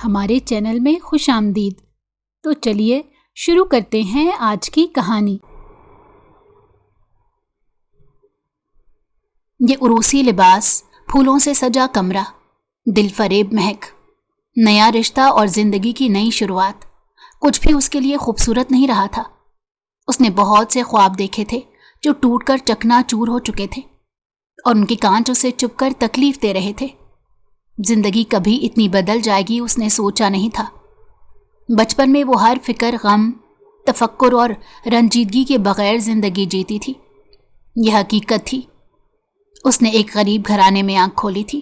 ہمارے چینل میں خوش آمدید۔ تو چلیے شروع کرتے ہیں آج کی کہانی۔ یہ عروسی لباس، پھولوں سے سجا کمرہ، دل فریب مہک، نیا رشتہ اور زندگی کی نئی شروعات، کچھ بھی اس کے لیے خوبصورت نہیں رہا تھا۔ اس نے بہت سے خواب دیکھے تھے جو ٹوٹ کر چکنا چور ہو چکے تھے اور ان کی کانچ اسے چپ کر تکلیف دے رہے تھے۔ زندگی کبھی اتنی بدل جائے گی اس نے سوچا نہیں تھا۔ بچپن میں وہ ہر فکر، غم، تفکر اور رنجیدگی کے بغیر زندگی جیتی تھی۔ یہ حقیقت تھی۔ اس نے ایک غریب گھرانے میں آنکھ کھولی تھی۔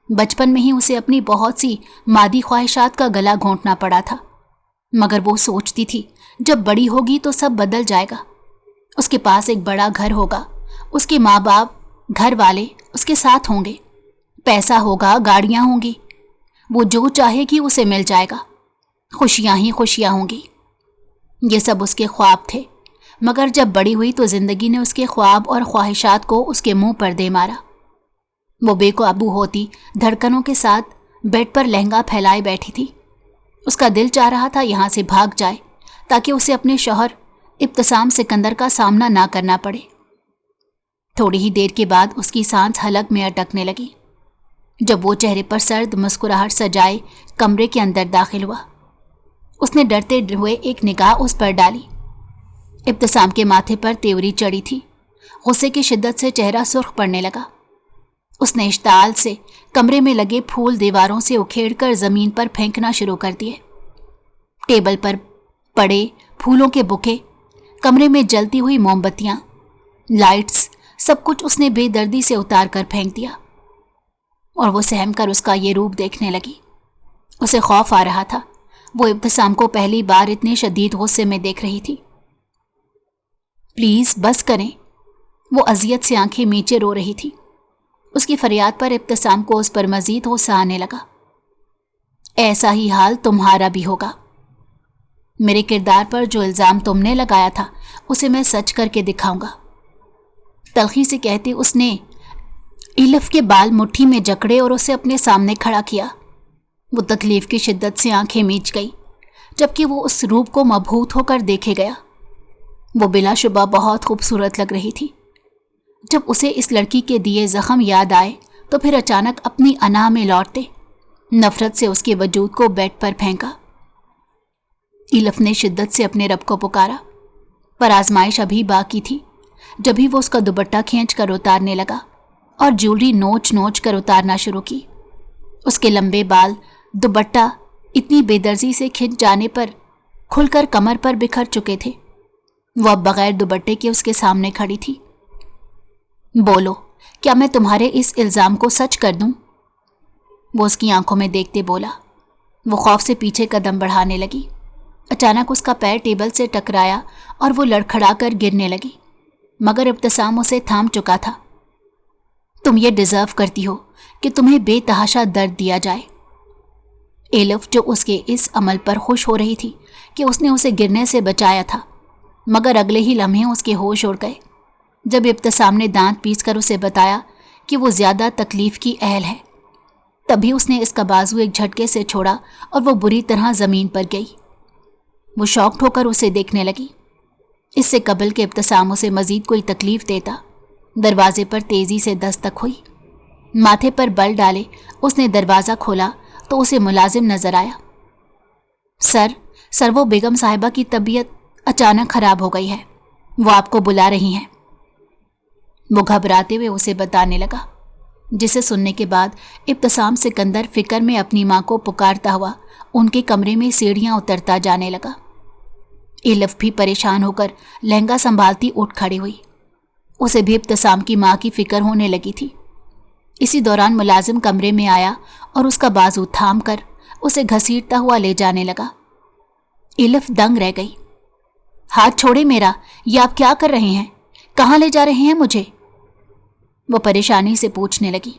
بچپن میں ہی اسے اپنی بہت سی مادی خواہشات کا گلا گھونٹنا پڑا تھا، مگر وہ سوچتی تھی جب بڑی ہوگی تو سب بدل جائے گا۔ اس کے پاس ایک بڑا گھر ہوگا، اس کے ماں باپ، گھر والے اس کے ساتھ ہوں گے، پیسہ ہوگا، گاڑیاں ہوں گی، وہ جو چاہے گی اسے مل جائے گا، خوشیاں ہی خوشیاں ہوں گی۔ یہ سب اس کے خواب تھے، مگر جب بڑی ہوئی تو زندگی نے اس کے خواب اور خواہشات کو اس کے منہ پر دے مارا۔ وہ بے قابو ہوتی دھڑکنوں کے ساتھ بیڈ پر لہنگا پھیلائے بیٹھی تھی۔ اس کا دل چاہ رہا تھا یہاں سے بھاگ جائے تاکہ اسے اپنے شوہر ابتسام سکندر کا سامنا نہ کرنا پڑے۔ تھوڑی ہی دیر کے بعد اس کی سانس حلق میں اٹکنے لگی جب وہ چہرے پر سرد مسکراہٹ سجائے کمرے کے اندر داخل ہوا۔ اس نے ڈرتے ہوئے ایک نگاہ اس پر ڈالی۔ ابتسام کے ماتھے پر تیوری چڑھی تھی، غصے کی شدت سے چہرہ سرخ پڑنے لگا۔ اس نے اشتعال سے کمرے میں لگے پھول دیواروں سے اکھیڑ کر زمین پر پھینکنا شروع کر دیے۔ ٹیبل پر پڑے پھولوں کے بکے، کمرے میں جلتی ہوئی موم بتیاں، لائٹس، سب کچھ اس نے بے دردی سے اتار کر پھینک دیا، اور وہ سہم کر اس کا یہ روپ دیکھنے لگی۔ اسے خوف آ رہا تھا۔ وہ ابتسام کو پہلی بار اتنے شدید غصے میں دیکھ رہی تھی۔ پلیز بس کریں، وہ اذیت سے آنکھیں میچے رو رہی تھی۔ اس کی فریاد پر ابتسام کو اس پر مزید غصہ آنے لگا۔ ایسا ہی حال تمہارا بھی ہوگا۔ میرے کردار پر جو الزام تم نے لگایا تھا اسے میں سچ کر کے دکھاؤں گا، تلخی سے کہتے اس نے ایلف کے بال مٹھی میں جکڑے اور اسے اپنے سامنے کھڑا کیا۔ وہ تکلیف کی شدت سے آنکھیں میچ گئی جبکہ وہ اس روپ کو مبہوت ہو کر دیکھے گیا۔ وہ بلا شبہ بہت خوبصورت لگ رہی تھی۔ جب اسے اس لڑکی کے دیے زخم یاد آئے تو پھر اچانک اپنی انا میں لوٹتے، نفرت سے اس کے وجود کو بیڈ پر پھینکا۔ ایلف نے شدت سے اپنے رب کو پکارا، پر آزمائش ابھی باقی تھی۔ جبھی وہ اس کا دوپٹہ کھینچ کر اتارنے لگا اور جیولری نوچ نوچ کر اتارنا شروع کی۔ اس کے لمبے بال دوپٹہ اتنی بے درزی سے کھنچ جانے پر کھل کر کمر پر بکھر چکے تھے۔ وہ اب بغیر دوپٹے کے اس کے سامنے کھڑی تھی۔ بولو، کیا میں تمہارے اس الزام کو سچ کر دوں؟ وہ اس کی آنکھوں میں دیکھتے بولا۔ وہ خوف سے پیچھے قدم بڑھانے لگی۔ اچانک اس کا پیر ٹیبل سے ٹکرایا اور وہ لڑکھڑا کر گرنے لگی، مگر ابتسام اسے تھام چکا تھا۔ تم یہ ڈیزرو کرتی ہو کہ تمہیں بے تحاشا درد دیا جائے۔ ایلف جو اس کے اس عمل پر خوش ہو رہی تھی کہ اس نے اسے گرنے سے بچایا تھا، مگر اگلے ہی لمحے اس کے ہوش اڑ گئے جب ابتسام نے دانت پیس کر اسے بتایا کہ وہ زیادہ تکلیف کی اہل ہے۔ تبھی اس نے اس کا بازو ایک جھٹکے سے چھوڑا اور وہ بری طرح زمین پر گئی۔ وہ شاکڈ ہو کر اسے دیکھنے لگی۔ اس سے قبل کہ ابتسام اسے مزید کوئی تکلیف دیتا، دروازے پر تیزی سے دستک ہوئی۔ ماتھے پر بل ڈالے اس نے دروازہ کھولا تو اسے ملازم نظر آیا۔ سر وہ بیگم صاحبہ کی طبیعت اچانک خراب ہو گئی ہے، وہ آپ کو بلا رہی ہیں۔ وہ گھبراتے ہوئے اسے بتانے لگا، جسے سننے کے بعد ابتسام سکندر فکر میں اپنی ماں کو پکارتا ہوا ان کے کمرے میں سیڑھیاں اترتا جانے لگا۔ ایلف بھی پریشان ہو کر لہنگا سنبھالتی اٹھ کھڑی ہوئی۔ اسے بھی ابتسام کی ماں کی فکر ہونے لگی تھی۔ اسی دوران ملازم کمرے میں آیا اور اس کا بازو تھام کر اسے گھسیٹتا ہوا لے جانے لگا۔ ایلف دنگ رہ گئی۔ ہاتھ چھوڑے میرا، یہ آپ کیا کر رہے ہیں؟ کہاں لے جا رہے ہیں مجھے؟ وہ پریشانی سے پوچھنے لگی۔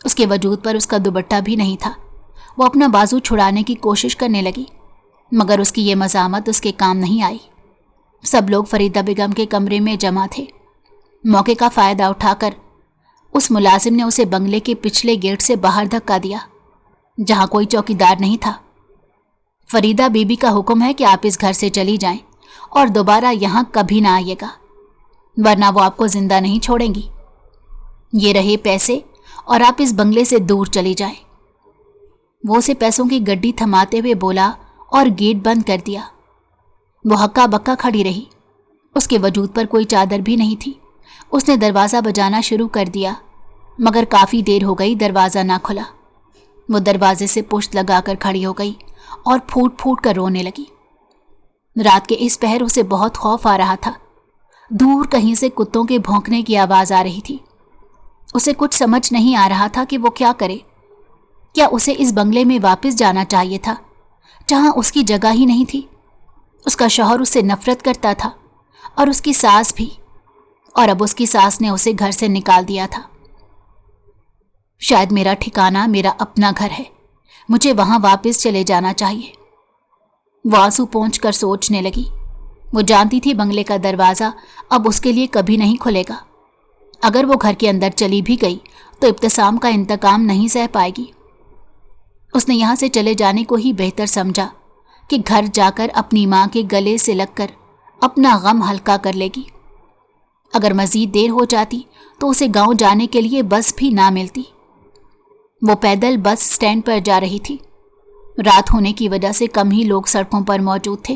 اس کے وجود پر اس کا دوپٹہ بھی نہیں تھا۔ وہ اپنا بازو چھڑانے کی کوشش کرنے لگی، مگر اس کی یہ مزاحمت اس کے کام نہیں آئی۔ سب لوگ فریدہ بیگم کے کمرے میں جمع تھے۔ موقع کا فائدہ اٹھا کر اس ملازم نے اسے بنگلے کے پچھلے گیٹ سے باہر دھکا دیا، جہاں کوئی چوکیدار نہیں تھا۔ फरीदा बीबी का हुक्म है कि आप इस घर से चली जाएं और दोबारा यहाँ कभी ना आइएगा, वरना वो आपको जिंदा नहीं छोड़ेंगी। ये रहे पैसे और आप इस बंगले से दूर चली जाएं। वो उसे पैसों की गड्डी थमाते हुए बोला और गेट बंद कर दिया। वो हक्का बक्का खड़ी रही। उसके वजूद पर कोई चादर भी नहीं थी। उसने दरवाज़ा बजाना शुरू कर दिया, मगर काफ़ी देर हो गई, दरवाज़ा ना खुला। वो दरवाजे से पुश्त लगाकर खड़ी हो गई और फूट फूट कर रोने लगी। रात के इस पहर उसे बहुत खौफ आ रहा था। दूर कहीं से कुत्तों के भौंकने की आवाज़ आ रही थी। उसे कुछ समझ नहीं आ रहा था कि वो क्या करे। क्या उसे इस बंगले में वापस जाना चाहिए था, जहां उसकी जगह ही नहीं थी? उसका शौहर उससे नफरत करता था और उसकी सास भी, और अब उसकी सास ने उसे घर से निकाल दिया था। शायद मेरा ठिकाना मेरा अपना घर है, मुझे वहां वापस चले जाना चाहिए। वो आंसू पोंछकर सोचने लगी। वो जानती थी बंगले का दरवाज़ा अब उसके लिए कभी नहीं खुलेगा। अगर वो घर के अंदर चली भी गई तो इब्तिसाम का इंतकाम नहीं सह पाएगी। उसने यहाँ से चले जाने को ही बेहतर समझा कि घर जाकर अपनी माँ के गले से लगकर अपना गम हल्का कर लेगी। अगर मज़ीद देर हो जाती तो उसे गांव जाने के लिए बस भी ना मिलती। वो पैदल बस स्टैंड पर जा रही थी। रात होने की वजह से कम ही लोग सड़कों पर मौजूद थे,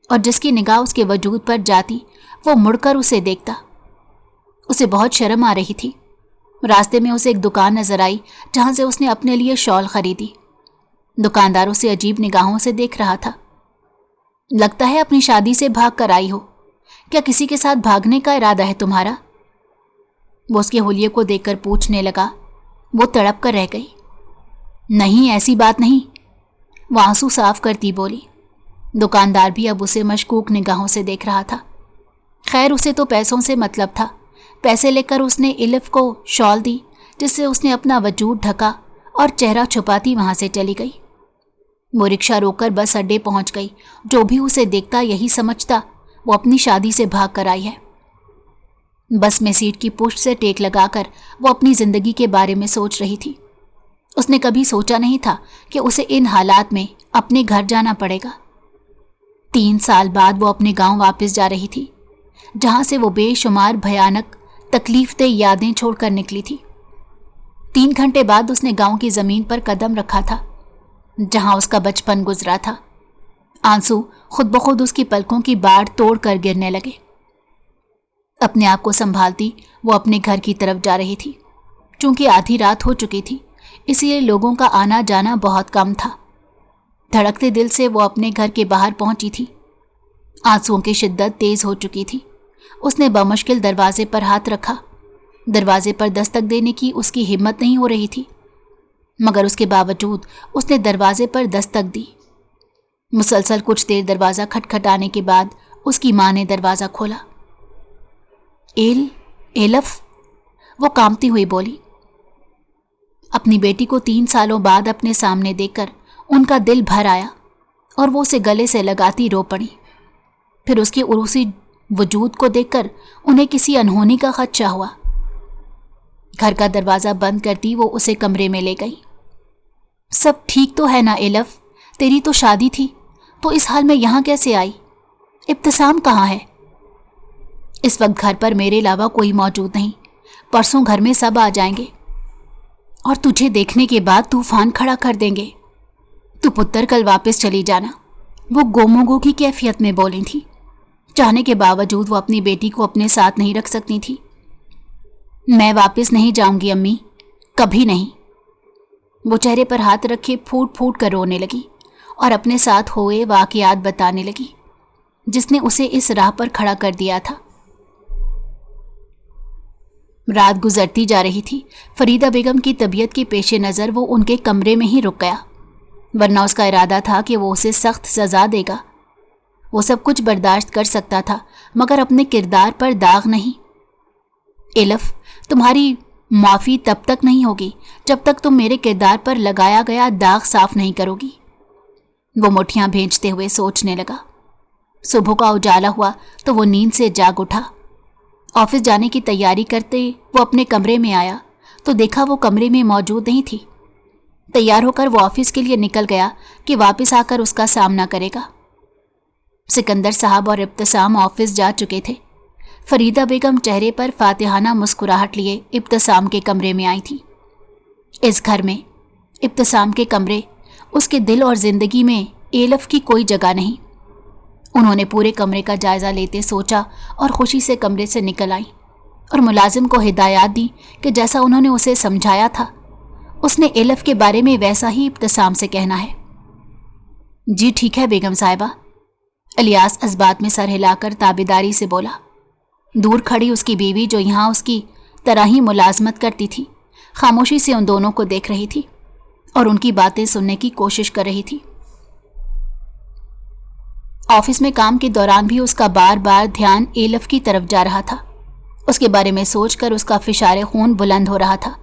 और जिसकी निगाह उसके वजूद पर जाती वो मुड़कर उसे देखता। उसे बहुत शर्म आ रही थी। रास्ते में उसे एक दुकान नजर आई जहां से उसने अपने लिए शॉल खरीदी। दुकानदार उसे अजीब निगाहों से देख रहा था। लगता है अपनी शादी से भाग कर आई हो। क्या किसी के साथ भागने का इरादा है तुम्हारा? वो उसके हुलिये को देखकर पूछने लगा। वो तड़प कर रह गई। नहीं, ऐसी बात नहीं, वो आंसू साफ करती बोली। दुकानदार भी अब उसे मशकूक निगाहों से देख रहा था। खैर, उसे तो पैसों से मतलब था। पैसे लेकर उसने इलिफ को शॉल दी, जिससे उसने अपना वजूद ढका और चेहरा छुपाती वहां से चली गई। वो रिक्शा रोककर बस अड्डे पहुंच गई। जो भी उसे देखता यही समझता वो अपनी शादी से भाग कर आई है। बस में सीट की पुश्त से टेक लगाकर वो अपनी जिंदगी के बारे में सोच रही थी। उसने कभी सोचा नहीं था कि उसे इन हालात में अपने घर जाना पड़ेगा। 3 साल बाद वो अपने गांव वापस जा रही थी, जहां से वो बेशुमार भयानक तकलीफदेह यादें छोड़कर निकली थी। 3 घंटे बाद उसने गांव की जमीन पर कदम रखा था, जहां उसका बचपन गुजरा था। आंसू खुद ब खुद उसकी पलकों की बाढ़ तोड़कर गिरने लगे। अपने आप को संभालती वो अपने घर की तरफ जा रही थी। चूंकि आधी रात हो चुकी थी, इसलिए लोगों का आना जाना बहुत कम था। धड़कते दिल से वो अपने घर के बाहर पहुंची थी। आंसुओं की शिद्दत तेज हो चुकी थी। उसने बमुश्किल दरवाजे पर हाथ रखा। दरवाजे पर दस्तक देने की उसकी हिम्मत नहीं हो रही थी, मगर उसके बावजूद उसने दरवाजे पर दस्तक दी। मुसलसल कुछ देर दरवाज़ा खटखटाने के बाद उसकी माँ ने दरवाज़ा खोला। एलफ, वो कांपती हुई बोली। अपनी बेटी को 3 सालों बाद अपने सामने देखकर उनका दिल भर आया और वो उसे गले से लगाती रो पड़ी। फिर उसके उरूसी वजूद को देखकर उन्हें किसी अनहोनी का खदशा हुआ। घर का दरवाज़ा बंद करती वो उसे कमरे में ले गई। सब ठीक तो है ना एलफ? तेरी तो शादी थी, तो इस हाल में यहाँ कैसे आई? इब्तिसाम कहाँ है? इस वक्त घर पर मेरे अलावा कोई मौजूद नहीं। परसों घर में सब आ जाएंगे और तुझे देखने के बाद तूफान खड़ा कर देंगे। तू पुत्र कल वापस चली जाना, वो गोमोगो की कैफियत में बोली थी। चाहने के बावजूद वो अपनी बेटी को अपने साथ नहीं रख सकती थी। मैं वापस नहीं जाऊंगी अम्मी, कभी नहीं। वो चेहरे पर हाथ रखे फूट फूट कर रोने लगी और अपने साथ हुए वाक़ियात बताने लगी, जिसने उसे इस राह पर खड़ा कर दिया था। रात गुजरती जा रही थी। फरीदा बेगम की तबीयत के पेशे नज़र वो उनके कमरे में ही रुक गया, वरना उसका इरादा था कि वो उसे सख्त सज़ा देगा। वो सब कुछ बर्दाश्त कर सकता था, मगर अपने किरदार पर दाग नहीं। एलफ, तुम्हारी माफ़ी तब तक नहीं होगी जब तक तुम मेरे किरदार पर लगाया गया दाग साफ नहीं करोगी। वो मुट्ठियाँ भेजते हुए सोचने लगा। सुबह का उजाला हुआ तो वो नींद से जाग उठा। ऑफिस जाने की तैयारी करते वो अपने कमरे में आया तो देखा वो कमरे में मौजूद नहीं थी। तैयार होकर वो ऑफिस के लिए निकल गया कि वापस आकर उसका सामना करेगा। सिकंदर साहब और इब्तिसाम ऑफिस जा चुके थे। फरीदा बेगम चेहरे पर फातिहाना मुस्कुराहट लिए इब्तिसाम के कमरे में आई थी। इस घर में, इब्तिसाम के कमरे, उसके दिल और जिंदगी में एलफ की कोई जगह नहीं। उन्होंने पूरे कमरे का जायजा लेते सोचा और खुशी से कमरे से निकल आई और मुलाजिम को हिदायत दी कि जैसा उन्होंने उसे समझाया था उसने एलफ के बारे में वैसा ही इब्तिसाम से कहना है। जी ठीक है बेगम साहिबा। इलियास इस बात में सर हिलाकर ताबेदारी से बोला। दूर खड़ी उसकी बीवी, जो यहाँ उसकी तरह ही मुलाजमत करती थी, खामोशी से उन दोनों को देख रही थी और उनकी बातें सुनने की कोशिश कर रही थी। ऑफिस में काम के दौरान भी उसका बार बार ध्यान एलफ की तरफ जा रहा था। उसके बारे में सोचकर उसका फिशारे खून बुलंद हो रहा था।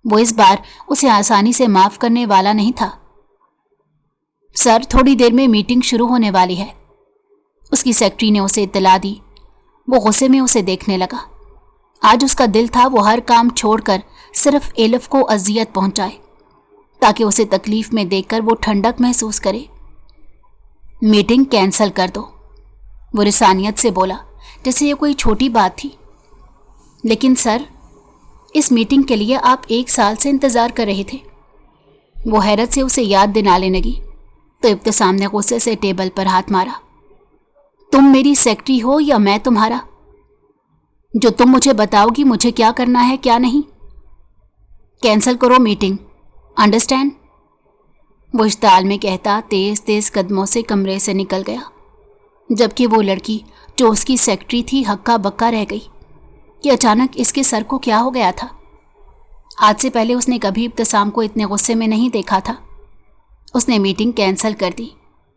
वो इस बार उसे आसानी से माफ करने वाला नहीं था। सर, थोड़ी देर में मीटिंग शुरू होने वाली है, उसकी सेक्रेटरी ने उसे इत्तला दी। वो गुस्से में उसे देखने लगा। आज उसका दिल था वो हर काम छोड़कर सिर्फ एलफ को अजियत पहुंचाए ताकि उसे तकलीफ में देखकर वो ठंडक महसूस करे। मीटिंग कैंसिल कर दो, वो रिसानियत से बोला, जैसे ये कोई छोटी बात थी। लेकिन सर, इस मीटिंग के लिए आप 1 साल से इंतज़ार कर रहे थे। वो हैरत से उसे याद दिलाने लगी तो इब्तिसाम ने गुस्से से टेबल पर हाथ मारा। तुम मेरी सेक्रेटरी हो या मैं तुम्हारा? जो तुम मुझे बताओगी मुझे क्या करना है क्या नहीं। कैंसिल करो मीटिंग, अंडरस्टैंड? वो इश्ताल में कहता तेज तेज कदमों से कमरे से निकल गया, जबकि वो लड़की जो उसकी सेक्रेटरी थी हक्का बक्का रह गई कि अचानक इसके सर को क्या हो गया था। आज से पहले उसने कभी इब्तिसाम को इतने गुस्से में नहीं देखा था। उसने मीटिंग कैंसिल कर दी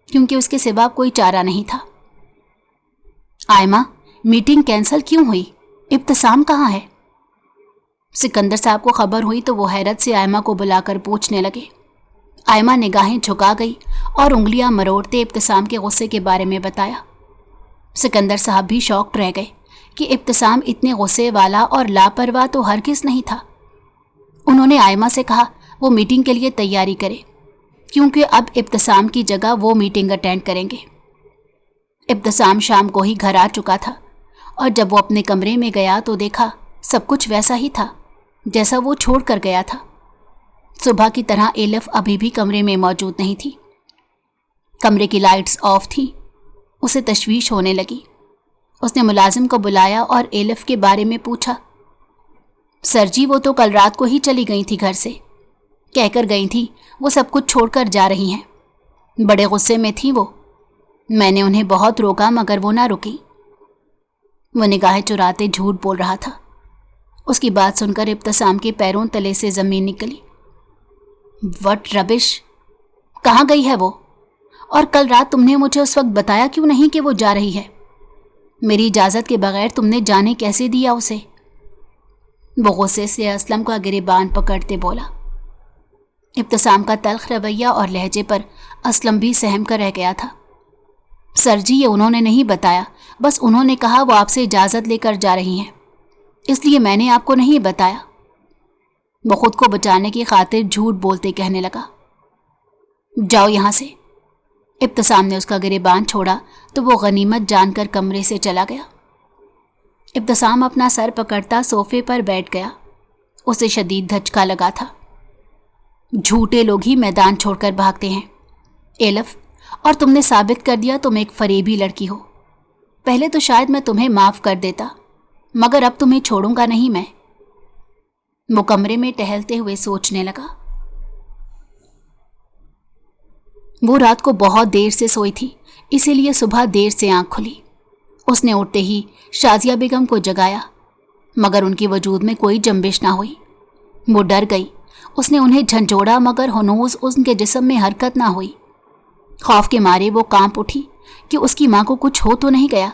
क्योंकि उसके सिवा कोई चारा नहीं था। आयमा, मीटिंग कैंसिल क्यों हुई? इब्तिसाम कहाँ है? सिकंदर साहब को खबर हुई तो वो हैरत से आयमा को बुलाकर पूछने लगे। आयमा निगाहें झुका गई और उंगलियां मरोड़ते इब्तिसाम के गुस्से के बारे में बताया। सिकंदर साहब भी शॉक्ड रह गए कि इब्तिसाम इतने गुस्से वाला और लापरवाह तो हरगिज़ नहीं था। उन्होंने आयमा से कहा वो मीटिंग के लिए तैयारी करे क्योंकि अब इब्तिसाम की जगह वो मीटिंग अटेंड करेंगे। इब्तिसाम शाम को ही घर आ चुका था और जब वो अपने कमरे में गया तो देखा सब कुछ वैसा ही था जैसा वो छोड़ कर गया था। सुबह की तरह एलफ अभी भी कमरे में मौजूद नहीं थी। कमरे की लाइट्स ऑफ थी। उसे तशवीश होने लगी। उसने मुलाजिम को बुलाया और एलफ के बारे में पूछा। सर जी, वो तो कल रात को ही चली गई थी घर से, कहकर गई थी वो सब कुछ छोड़कर जा रही हैं। बड़े गुस्से में थी वो। मैंने उन्हें बहुत रोका मगर वो ना रुकी। वो निगाहें चुराते झूठ बोल रहा था। उसकी बात सुनकर इब्तिसाम के पैरों तले से ज़मीन निकली। व्हाट रबिश, कहाँ गई है वो? और कल रात तुमने मुझे उस वक्त बताया क्यों नहीं कि वो जा रही है? मेरी इजाज़त के बगैर तुमने जाने कैसे दिया उसे? वो गुस्से से असलम का गिरेबान पकड़ते बोला। इब्तिसाम का तल्ख रवैया और लहजे पर असलम भी सहम कर रह गया था। सर जी, ये उन्होंने नहीं बताया, बस उन्होंने कहा वो आपसे इजाज़त लेकर जा रही हैं, इसलिए मैंने आपको नहीं बताया। वो खुद को बचाने की खातिर झूठ बोलते कहने लगा। जाओ यहाँ से। इब्तिसाम ने उसका गिरेबान छोड़ा तो वो गनीमत जानकर कमरे से चला गया। इब्तिसाम अपना सर पकड़ता सोफे पर बैठ गया। उसे शदीद धचका लगा था। झूठे लोग ही मैदान छोड़कर भागते हैं एलफ, और तुमने साबित कर दिया तुम एक फरेबी लड़की हो। पहले तो शायद मैं तुम्हें माफ़ कर देता, मगर अब तुम्हें छोड़ूंगा नहीं मैं। वो कमरे में टहलते हुए सोचने लगा। वो रात को बहुत देर से सोई थी, इसीलिए सुबह देर से आंख खुली। उसने उठते ही शाजिया बेगम को जगाया, मगर उनकी वजूद में कोई जंबिश ना हुई। वो डर गई। उसने उन्हें झंझोड़ा मगर हनूज उनके जिस्म में हरकत ना हुई। खौफ के मारे वो कांप उठी कि उसकी माँ को कुछ हो तो नहीं गया।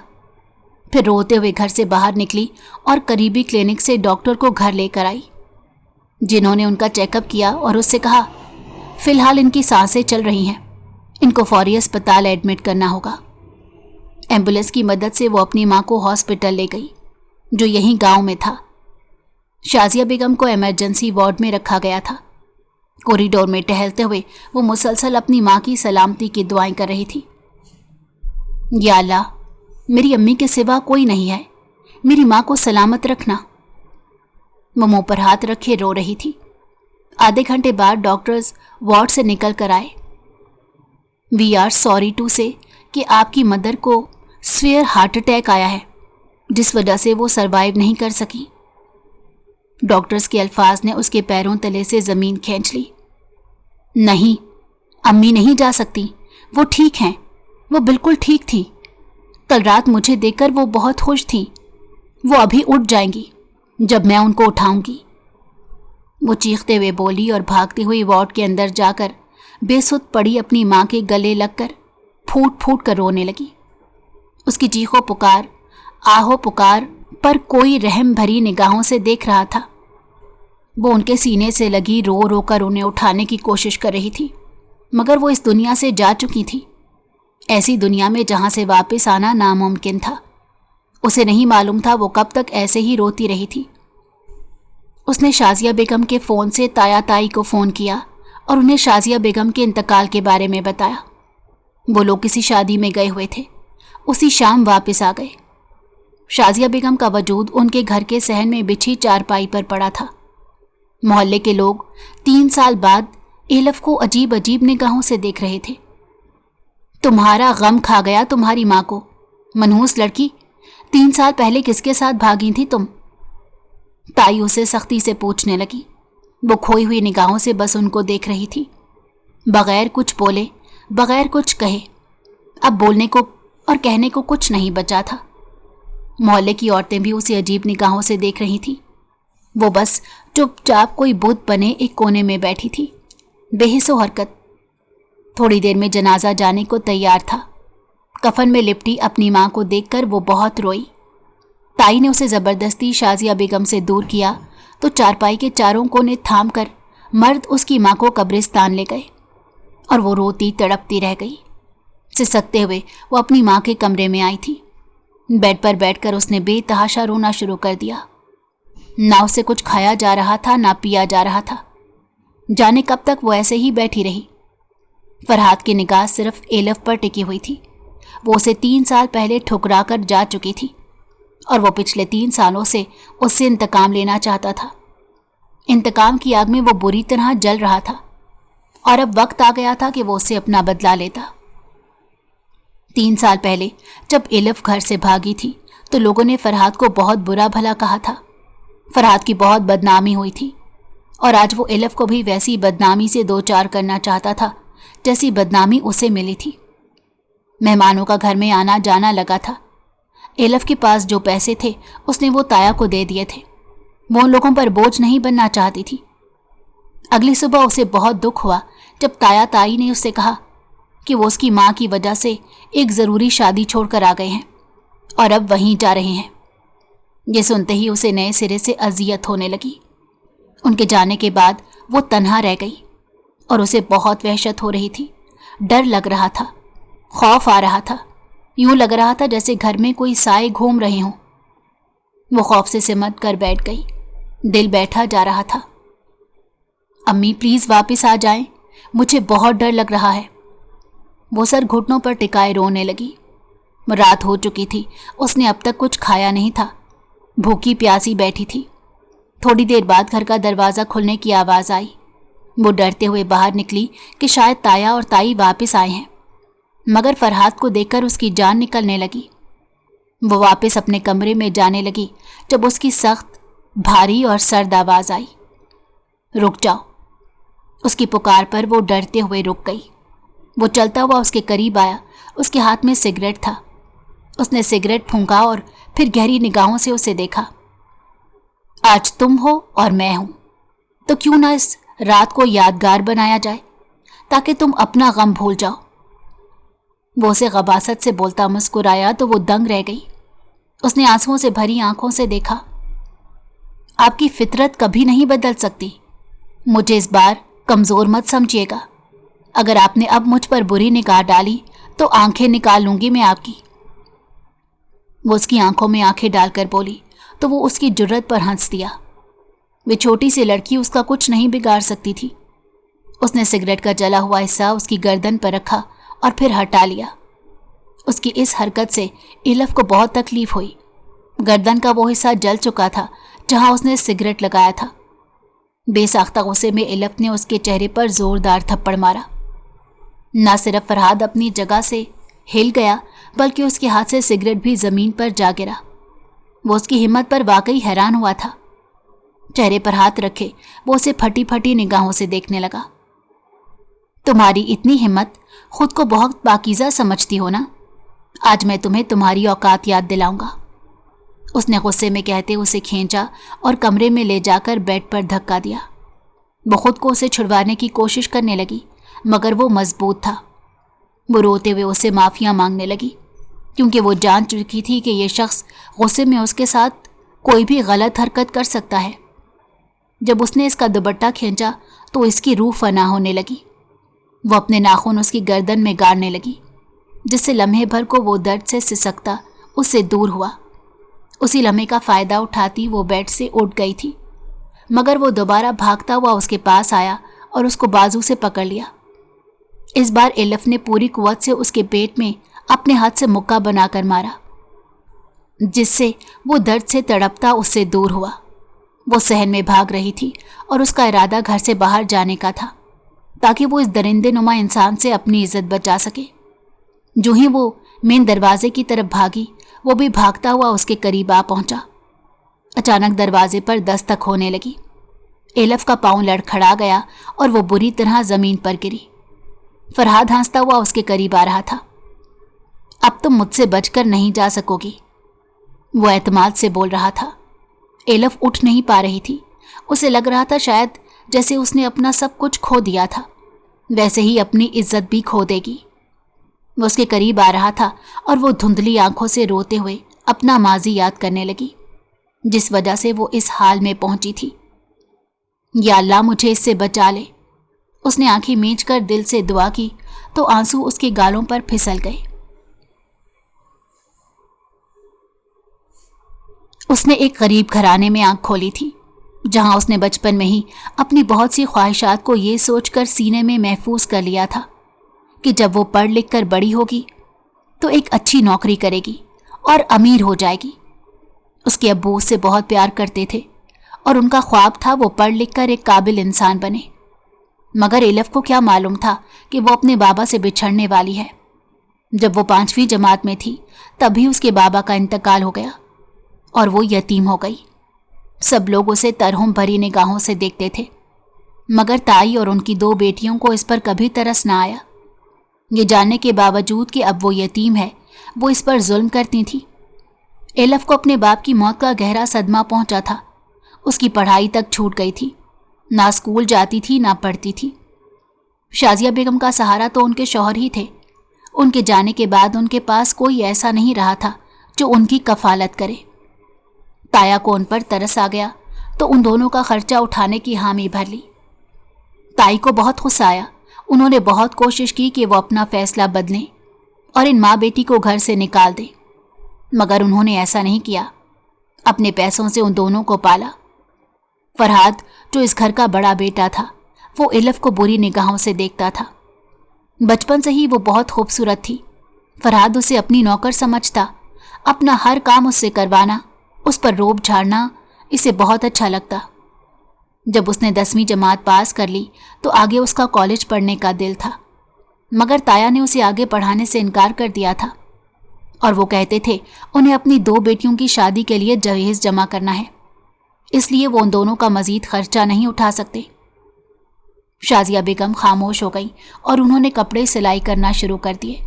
फिर रोते हुए घर से बाहर निकली और करीबी क्लिनिक से डॉक्टर को घर लेकर आई, जिन्होंने उनका चेकअप किया और उससे कहा फिलहाल इनकी सांसें चल रही हैं, इनको फौरी अस्पताल एडमिट करना होगा। एम्बुलेंस की मदद से वो अपनी माँ को हॉस्पिटल ले गई, जो यहीं गांव में था। शाजिया बेगम को इमरजेंसी वार्ड में रखा गया था। कॉरिडोर में टहलते हुए वो मुसलसल अपनी माँ की सलामती की दुआएं कर रही थी। या अल्लाह, मेरी अम्मी के सिवा कोई नहीं है, मेरी माँ को सलामत रखना। वो मुंह पर हाथ रखे रो रही थी। आधे घंटे बाद डॉक्टर्स वार्ड से निकल कर आए। वी आर सॉरी टू से कि आपकी मदर को सीवियर हार्ट अटैक आया है, जिस वजह से वो सरवाइव नहीं कर सकी। डॉक्टर्स के अल्फाज ने उसके पैरों तले से जमीन खींच ली। नहीं, अम्मी नहीं जा सकती, वो ठीक हैं, वो बिल्कुल ठीक थी। कल रात मुझे देखकर वो बहुत खुश थी। वो अभी उठ जाएंगी जब मैं उनको उठाऊंगी। वो चीखते हुए बोली और भागती हुई वार्ड के अंदर जाकर बेसुध पड़ी अपनी माँ के गले लगकर फूट फूट कर रोने लगी। उसकी चीखों पुकार, आहो पुकार पर कोई रहम भरी निगाहों से देख रहा था। वो उनके सीने से लगी रो रो कर उन्हें उठाने की कोशिश कर रही थी, मगर वो इस दुनिया से जा चुकी थी, ऐसी दुनिया में जहां से वापस आना नामुमकिन था। उसे नहीं मालूम था वो कब तक ऐसे ही रोती रही थी। उसने शाजिया बेगम के फ़ोन से ताया ताई को फ़ोन किया और उन्हें शाजिया बेगम के इंतकाल के बारे में बताया। वो लोग किसी शादी में गए हुए थे, उसी शाम वापस आ गए। शाजिया बेगम का वजूद उनके घर के सहन में बिछी चारपाई पर पड़ा था। मोहल्ले के लोग 3 साल बाद एलफ को अजीब अजीब निगाहों से देख रहे थे। तुम्हारा गम खा गया तुम्हारी माँ को, मनहूस लड़की, 3 साल पहले किसके साथ भागी थी तुम? ताई उसे सख्ती से पूछने लगी। वो खोई हुई निगाहों से बस उनको देख रही थी, बगैर कुछ बोले, बगैर कुछ कहे। अब बोलने को और कहने को कुछ नहीं बचा था। मोहल्ले की औरतें भी उसे अजीब निगाहों से देख रही थी। वो बस चुपचाप कोई बुत बने एक कोने में बैठी थी, बेहिस्सो हरकत। थोड़ी देर में जनाजा जाने को तैयार था। कफन में लिपटी अपनी माँ को देखकर वो बहुत रोई। ताई ने उसे ज़बरदस्ती शाजिया बेगम से दूर किया तो चारपाई के चारों कोने थाम कर मर्द उसकी माँ को कब्रिस्तान ले गए और वो रोती तड़पती रह गई। सिसकते हुए वो अपनी माँ के कमरे में आई थी। बेड पर बैठकर उसने बेतहाशा रोना शुरू कर दिया। ना उसे कुछ खाया जा रहा था, ना पिया जा रहा था। जाने कब तक वो ऐसे ही बैठी रही। फरहाद की निगाह सिर्फ एलफ पर टिकी हुई थी। वो उसे 3 साल पहले ठुकरा कर जा चुकी थी और वो पिछले 3 सालों से उससे इंतकाम लेना चाहता था। इंतकाम की आग में वो बुरी तरह जल रहा था और अब वक्त आ गया था कि वो उससे अपना बदला लेता। 3 साल पहले जब एलफ घर से भागी थी तो लोगों ने फरहाद को बहुत बुरा भला कहा था। फरहाद की बहुत बदनामी हुई थी और आज वो एलफ को भी वैसी बदनामी से 2-4 करना चाहता था जैसी बदनामी उसे मिली थी। मेहमानों का घर में आना जाना लगा था। एलफ के पास जो पैसे थे उसने वो ताया को दे दिए थे। वो उन लोगों पर बोझ नहीं बनना चाहती थी। अगली सुबह उसे बहुत दुख हुआ जब ताया ताई ने उससे कहा कि वो उसकी माँ की वजह से एक ज़रूरी शादी छोड़कर आ गए हैं और अब वहीं जा रहे हैं। ये सुनते ही उसे नए सिरे से अजियत होने लगी। उनके जाने के बाद वो तन्हा रह गई और उसे बहुत वहशत हो रही थी। डर लग रहा था, खौफ आ रहा था। यूं लग रहा था जैसे घर में कोई साए घूम रहे हों। वो खौफ से सिमट कर बैठ गई। दिल बैठा जा रहा था। अम्मी प्लीज़ वापस आ जाएं, मुझे बहुत डर लग रहा है। वो सर घुटनों पर टिकाए रोने लगी। रात हो चुकी थी, उसने अब तक कुछ खाया नहीं था। भूखी प्यासी बैठी थी। थोड़ी देर बाद घर का दरवाज़ा खुलने की आवाज़ आई। वो डरते हुए बाहर निकली कि शायद ताया और ताई वापस आए हैं, मगर फरहाद को देखकर उसकी जान निकलने लगी। वो वापस अपने कमरे में जाने लगी जब उसकी सख्त, भारी और सर्द आवाज़ आई, रुक जाओ। उसकी पुकार पर वो डरते हुए रुक गई। वो चलता हुआ उसके करीब आया। उसके हाथ में सिगरेट था। उसने सिगरेट फूंका और फिर गहरी निगाहों से उसे देखा। आज तुम हो और मैं हूं, तो क्यों ना इस रात को यादगार बनाया जाए ताकि तुम अपना गम भूल जाओ। वो उसे गबासत से बोलता मुस्कुराया तो वो दंग रह गई। उसने आंसुओं से भरी आंखों से देखा। आपकी फितरत कभी नहीं बदल सकती। मुझे इस बार कमज़ोर मत समझिएगा। अगर आपने अब मुझ पर बुरी निगाह डाली तो आंखें निकाल लूंगी मैं आपकी। वो उसकी आंखों में आंखें डालकर बोली तो वो उसकी जुर्रत पर हंस दिया। वे छोटी सी लड़की उसका कुछ नहीं बिगाड़ सकती थी। उसने सिगरेट का जला हुआ हिस्सा उसकी गर्दन पर रखा और फिर हटा लिया। उसकी इस हरकत से इलफ को बहुत तकलीफ हुई। गर्दन का वो हिस्सा जल चुका था जहां उसने सिगरेट लगाया था। बेसाख्ता गुस्से में इलफ ने उसके चेहरे पर जोरदार थप्पड़ मारा। न सिर्फ फरहाद अपनी जगह से हिल गया बल्कि उसके हाथ से सिगरेट भी जमीन पर जा गिरा। वो उसकी हिम्मत पर वाकई हैरान हुआ था। चेहरे पर हाथ रखे वो उसे फटी फटी निगाहों से देखने लगा। तुम्हारी इतनी हिम्मत, खुद को बहुत पाकीज़ा समझती हो ना? आज मैं तुम्हें तुम्हारी औकात याद दिलाऊंगा। उसने गुस्से में कहते उसे खींचा और कमरे में ले जाकर बेड पर धक्का दिया। वो खुद को उसे छुड़वाने की कोशिश करने लगी मगर वो मजबूत था। वो रोते हुए उससे माफ़िया मांगने लगी क्योंकि वो जान चुकी थी कि ये शख्स गुस्से में उसके साथ कोई भी गलत हरकत कर सकता है। जब उसने इसका दुपट्टा खींचा तो इसकी रूह फना होने लगी। वो अपने नाखून उसकी गर्दन में गाड़ने लगी जिससे लम्हे भर को वो दर्द से सिसकता उससे दूर हुआ। उसी लम्हे का फ़ायदा उठाती वो बेड से उठ गई थी मगर वो दोबारा भागता हुआ उसके पास आया और उसको बाजू से पकड़ लिया। इस बार इलफ ने पूरी कुव्वत से उसके पेट में अपने हाथ से मुक्का बनाकर मारा जिससे वो दर्द से तड़पता उससे दूर हुआ। वो सहन में भाग रही थी और उसका इरादा घर से बाहर जाने का था ताकि वो इस दरिंदे नुमा इंसान से अपनी इज्जत बचा सके। जो ही वो मेन दरवाजे की तरफ भागी वो भी भागता हुआ उसके करीब आ पहुंचा। अचानक दरवाजे पर दस्तक होने लगी। इलफ का पांव लड़खड़ा गया और वो बुरी तरह जमीन पर गिरी। फरहाद हंसता हुआ उसके करीब आ रहा था। अब तुम मुझसे बचकर नहीं जा सकोगी, वो एतमाद से बोल रहा था। इलफ उठ नहीं पा रही थी। उसे लग रहा था शायद जैसे उसने अपना सब कुछ खो दिया था वैसे ही अपनी इज्जत भी खो देगी। वो उसके करीब आ रहा था और वो धुंधली आंखों से रोते हुए अपना माजी याद करने लगी जिस वजह से वो इस हाल में पहुंची थी। या अल्लाह मुझे इससे बचा ले। उसने आंखें मींच कर दिल से दुआ की तो आंसू उसके गालों पर फिसल गए। उसने एक गरीब घराने में आंख खोली थी जहां उसने बचपन में ही अपनी बहुत सी ख्वाहिशात को ये सोचकर सीने में महफूज कर लिया था कि जब वो पढ़ लिख कर बड़ी होगी तो एक अच्छी नौकरी करेगी और अमीर हो जाएगी। उसके अब्बू उससे बहुत प्यार करते थे और उनका ख्वाब था वो पढ़ लिख कर एक काबिल इंसान बने। मगर इलफ को क्या मालूम था कि वो अपने बाबा से बिछड़ने वाली है। जब वो 5वीं जमात में थी तभी उसके बाबा का इंतकाल हो गया और वो यतीम हो गई। सब लोग उसे तरहम भरी निगाहों से देखते थे मगर ताई और उनकी 2 बेटियों को इस पर कभी तरस ना आया। ये जानने के बावजूद कि अब वो यतीम है वो इस पर जुल्म करती थी। इलफ को अपने बाप की मौत का गहरा सदमा पहुंचा था। उसकी पढ़ाई तक छूट गई थी। ना स्कूल जाती थी ना पढ़ती थी। शाजिया बेगम का सहारा तो उनके शौहर ही थे। उनके जाने के बाद उनके पास कोई ऐसा नहीं रहा था जो उनकी कफालत करे। ताया को उन पर तरस आ गया तो उन दोनों का खर्चा उठाने की हामी भर ली। ताई को बहुत गुस्सा आया। उन्होंने बहुत कोशिश की कि वो अपना फैसला बदलें और इन माँ बेटी को घर से निकाल दें मगर उन्होंने ऐसा नहीं किया। अपने पैसों से उन दोनों को पाला। फरहाद जो इस घर का बड़ा बेटा था वो इलफ को बुरी निगाहों से देखता था। बचपन से ही वो बहुत खूबसूरत थी। फरहाद उसे अपनी नौकर समझता। अपना हर काम उससे करवाना, उस पर रोब झाड़ना इसे बहुत अच्छा लगता। जब उसने 10वीं जमात पास कर ली तो आगे उसका कॉलेज पढ़ने का दिल था मगर ताया ने उसे आगे पढ़ाने से इनकार कर दिया था और वो कहते थे उन्हें अपनी 2 बेटियों की शादी के लिए जहेज जमा करना है, इसलिए वो उन दोनों का मजीद खर्चा नहीं उठा सकते। शाजिया बेगम खामोश हो गई और उन्होंने कपड़े सिलाई करना शुरू कर दिए।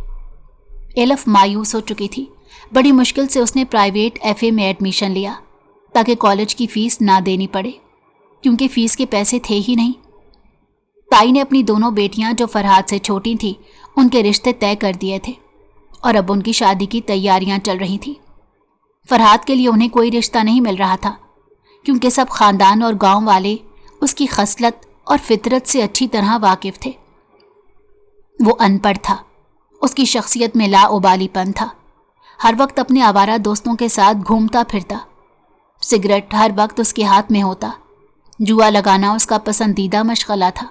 इलफ मायूस हो चुकी थी। बड़ी मुश्किल से उसने प्राइवेट FA में एडमिशन लिया ताकि कॉलेज की फ़ीस ना देनी पड़े क्योंकि फ़ीस के पैसे थे ही नहीं। ताई ने अपनी दोनों बेटियां जो फरहाद से छोटी थीं उनके रिश्ते तय कर दिए थे और अब उनकी शादी की तैयारियां चल रही थी। फरहाद के लिए उन्हें कोई रिश्ता नहीं मिल रहा था क्योंकि सब ख़ानदान और गांव वाले उसकी खसलत और फितरत से अच्छी तरह वाकिफ़ थे। वो अनपढ़ था। उसकी शख्सियत में लाउबालीपन था। हर वक्त अपने आवारा दोस्तों के साथ घूमता फिरता। सिगरेट हर वक्त उसके हाथ में होता। जुआ लगाना उसका पसंदीदा मशगला था।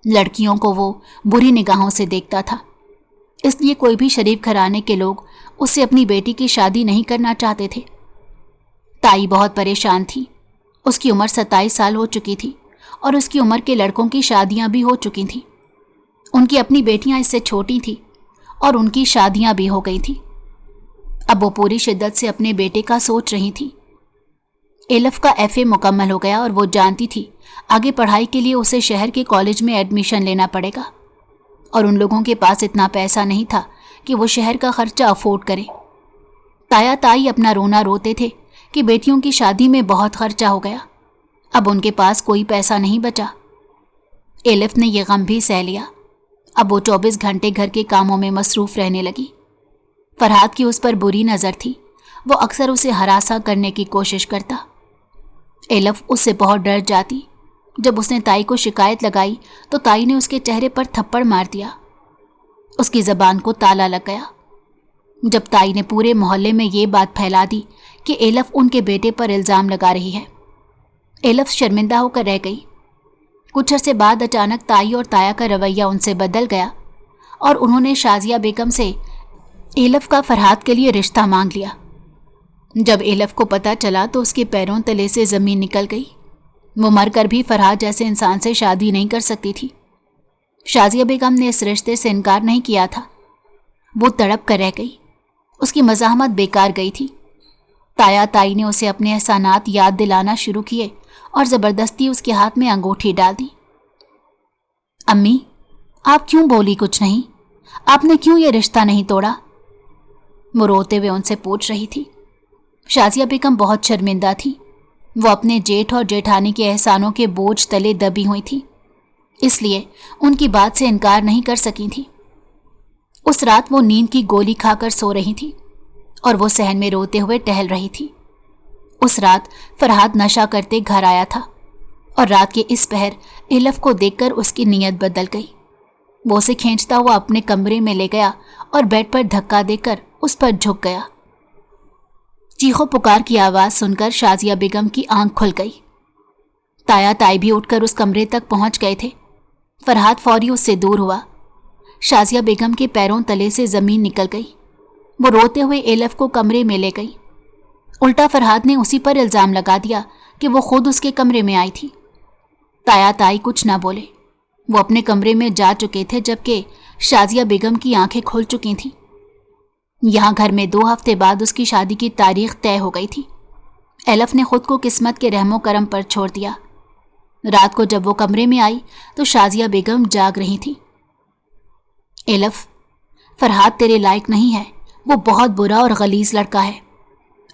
लड़कियों को वो बुरी निगाहों से देखता था, इसलिए कोई भी शरीफ घराने के लोग उससे अपनी बेटी की शादी नहीं करना चाहते थे। ताई बहुत परेशान थी। उसकी उम्र 27 साल हो चुकी थी और उसकी उम्र के लड़कों की शादियां भी हो चुकी थीं। उनकी अपनी बेटियां इससे छोटी थीं और उनकी शादियां भी हो गई थीं। अब वो पूरी शिद्दत से अपने बेटे का सोच रही थी। एलफ का FA मुकम्मल हो गया और वो जानती थी आगे पढ़ाई के लिए उसे शहर के कॉलेज में एडमिशन लेना पड़ेगा, और उन लोगों के पास इतना पैसा नहीं था कि वो शहर का खर्चा अफोर्ड करे। ताया ताई अपना रोना रोते थे कि बेटियों की शादी में बहुत खर्चा हो गया, अब उनके पास कोई पैसा नहीं बचा। एलिफ ने यह गम भी सह लिया। अब वो 24 घंटे घर के कामों में मसरूफ रहने लगी। फरहाद की उस पर बुरी नज़र थी। वो अक्सर उसे हरासा करने की कोशिश करता। एलिफ उससे बहुत डर जाती। जब उसने ताई को शिकायत लगाई तो ताई ने उसके चेहरे पर थप्पड़ मार दिया। उसकी ज़बान को ताला लग गया। जब ताई ने पूरे मोहल्ले में ये बात फैला दी कि एलिफ उनके बेटे पर इल्ज़ाम लगा रही है, एलिफ शर्मिंदा होकर रह गई। कुछ अरसे बाद अचानक ताई और ताया का रवैया उनसे बदल गया और उन्होंने शाजिया बेगम से एलिफ का फरहाद के लिए रिश्ता मांग लिया। जब एलिफ को पता चला तो उसके पैरों तले से ज़मीन निकल गई। वो मरकर भी फरहाद जैसे इंसान से शादी नहीं कर सकती थी। शाजिया बेगम ने इस रिश्ते से इनकार नहीं किया था। वो तड़प कर रह गई। उसकी मज़ाहमत बेकार गई थी। ताया ताई ने उसे अपने एहसानात याद दिलाना शुरू किए और ज़बरदस्ती उसके हाथ में अंगूठी डाल दी। अम्मी, आप क्यों बोली कुछ नहीं? आपने क्यों ये रिश्ता नहीं तोड़ा? वो रोते हुए उनसे पूछ रही थी। शाजिया बेगम बहुत शर्मिंदा थी। वो अपने जेठ और जेठानी के एहसानों के बोझ तले दबी हुई थी, इसलिए उनकी बात से इनकार नहीं कर सकी थी। उस रात वो नींद की गोली खाकर सो रही थी और वो सहन में रोते हुए टहल रही थी। उस रात फरहाद नशा करते घर आया था और रात के इस पहर एलिफ को देखकर उसकी नीयत बदल गई। वो उसे खींचता हुआ अपने कमरे में ले गया और बेड पर धक्का देकर उस पर झुक गया। चीखों पुकार की आवाज़ सुनकर शाजिया बेगम की आंख खुल गई। ताया ताई भी उठकर उस कमरे तक पहुंच गए थे। फरहाद फौरी उससे दूर हुआ। शाजिया बेगम के पैरों तले से ज़मीन निकल गई। वो रोते हुए एलिफ को कमरे में ले गई। उल्टा फरहाद ने उसी पर इल्ज़ाम लगा दिया कि वो खुद उसके कमरे में आई थी। ताया ताई कुछ ना बोले। वो अपने कमरे में जा चुके थे जबकि शाजिया बेगम की आंखें खुल चुकी थीं। यहाँ घर में 2 हफ्ते बाद उसकी शादी की तारीख तय हो गई थी। एलिफ ने खुद को किस्मत के रहमो करम पर छोड़ दिया। रात को जब वो कमरे में आई तो शाजिया बेगम जाग रही थी। एलिफ, फरहाद तेरे लायक नहीं है। वो बहुत बुरा और गलीज लड़का है।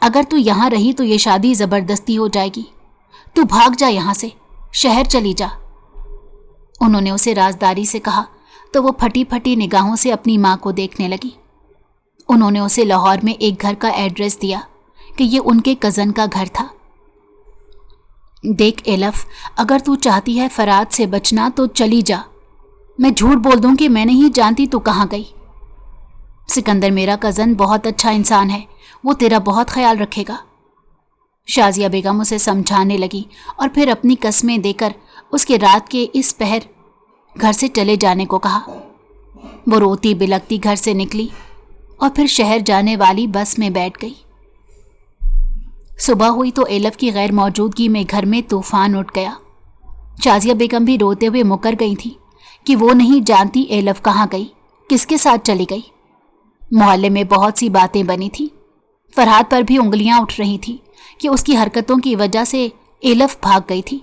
अगर तू यहाँ रही तो ये शादी ज़बरदस्ती हो जाएगी। तू भाग जा यहाँ से, शहर चली जा। उन्होंने उसे राजदारी से कहा तो वो फटी फटी निगाहों से अपनी माँ को देखने लगी। उन्होंने उसे लाहौर में एक घर का एड्रेस दिया कि ये उनके कज़न का घर था। देख एलिफ, अगर तू चाहती है फरहाद से बचना तो चली जा। मैं झूठ बोल दूं कि मैं नहीं जानती तू कहाँ गई। सिकंदर मेरा कज़न बहुत अच्छा इंसान है, वो तेरा बहुत ख्याल रखेगा। शाजिया बेगम उसे समझाने लगी और फिर अपनी कस्में देकर उसके रात के इस पहर घर से चले जाने को कहा। वो रोती बिलखती घर से निकली और फिर शहर जाने वाली बस में बैठ गई। सुबह हुई तो एलिफ की गैर मौजूदगी में घर में तूफान उठ गया। शाजिया बेगम भी रोते हुए मुकर गई थी कि वो नहीं जानती एलिफ कहाँ गई, किसके साथ चली गई। मोहल्ले में बहुत सी बातें बनी थी। फरहाद पर भी उंगलियां उठ रही थी कि उसकी हरकतों की वजह से एलिफ भाग गई थी।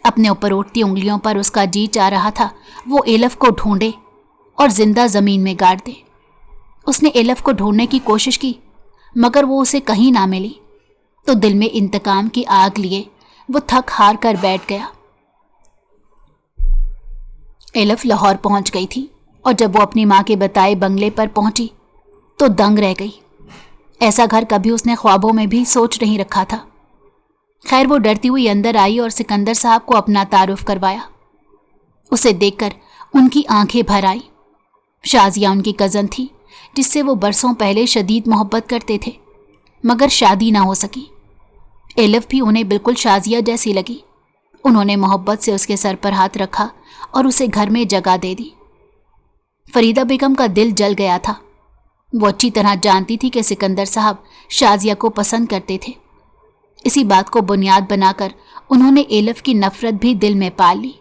अपने ऊपर उठती उंगलियों पर उसका जी चाह रहा था वो एलिफ को ढूंढे और जिंदा ज़मीन में गाड़ दे। उसने एलिफ को ढूंढने की कोशिश की मगर वो उसे कहीं ना मिली तो दिल में इंतकाम की आग लिए वो थक हार कर बैठ गया। एलिफ लाहौर पहुंच गई थी और जब वो अपनी माँ के बताए बंगले पर पहुंची तो दंग रह गई। ऐसा घर कभी उसने ख्वाबों में भी सोच नहीं रखा था। खैर वो डरती हुई अंदर आई और सिकंदर साहब को अपना तारुफ करवाया। उसे देखकर उनकी आंखें भर आई। शाजिया उनकी कज़न थी जिससे वो बरसों पहले शदीद मोहब्बत करते थे मगर शादी ना हो सकी। एलिफ भी उन्हें बिल्कुल शाजिया जैसी लगी। उन्होंने मोहब्बत से उसके सर पर हाथ रखा और उसे घर में जगह दे दी। फरीदा बेगम का दिल जल गया था। वो अच्छी तरह जानती थी कि सिकंदर साहब शाजिया को पसंद करते थे। इसी बात को बुनियाद बनाकर उन्होंने एलफ की नफरत भी दिल में पाल ली।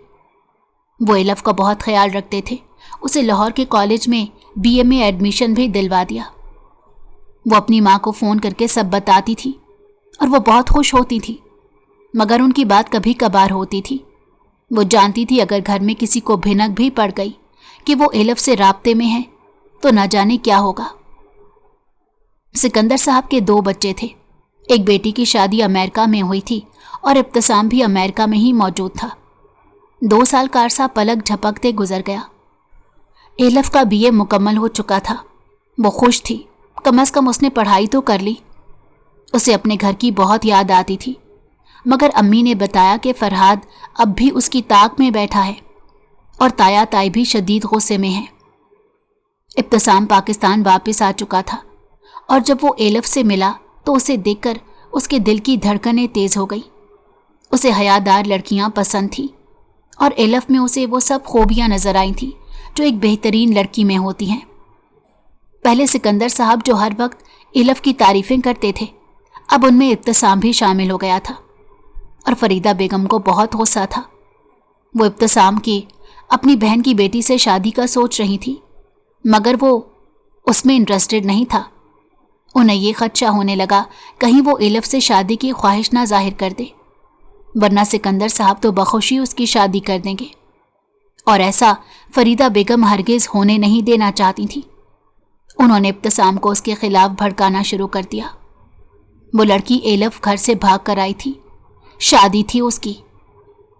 वो एलफ का बहुत ख्याल रखते थे। उसे लाहौर के कॉलेज में बीए में एडमिशन भी दिलवा दिया। वो अपनी माँ को फ़ोन करके सब बताती थी और वो बहुत खुश होती थी, मगर उनकी बात कभी कभार होती थी। वो जानती थी अगर घर में किसी को भिनक भी पड़ गई कि वो एलफ से राब्ते में है तो न जाने क्या होगा। सिकंदर साहब के 2 बच्चे थे। एक बेटी की शादी अमेरिका में हुई थी और इब्तिसाम भी अमेरिका में ही मौजूद था। 2 साल का अरसा पलक झपकते गुजर गया। एलफ का बीए मुकम्मल हो चुका था। वो खुश थी, कम से कम उसने पढ़ाई तो कर ली। उसे अपने घर की बहुत याद आती थी, मगर अम्मी ने बताया कि फरहाद अब भी उसकी ताक में बैठा है और ताया ताई भी शदीद गुस्से में है। इब्तिसाम पाकिस्तान वापस आ चुका था और जब वो एलफ से मिला तो उसे देखकर उसके दिल की धड़कनें तेज हो गई। उसे हयादार लड़कियां पसंद थी और एलफ में उसे वो सब खूबियां नजर आई थी जो एक बेहतरीन लड़की में होती हैं। पहले सिकंदर साहब जो हर वक्त एलफ की तारीफें करते थे, अब उनमें इब्तिसाम भी शामिल हो गया था और फरीदा बेगम को बहुत गुस्सा था। वो इब्तिसाम की अपनी बहन की बेटी से शादी का सोच रही थी, मगर वो उसमें इंटरेस्टेड नहीं था। उन्हें ये खदशा होने लगा कहीं वो एलफ से शादी की ख्वाहिश ना जाहिर कर दे, वरना सिकंदर साहब तो बखुशी उसकी शादी कर देंगे, और ऐसा फरीदा बेगम हरगिज होने नहीं देना चाहती थी। उन्होंने इब्तिसाम को उसके खिलाफ भड़काना शुरू कर दिया। वो लड़की एलफ घर से भाग कर आई थी, शादी थी उसकी।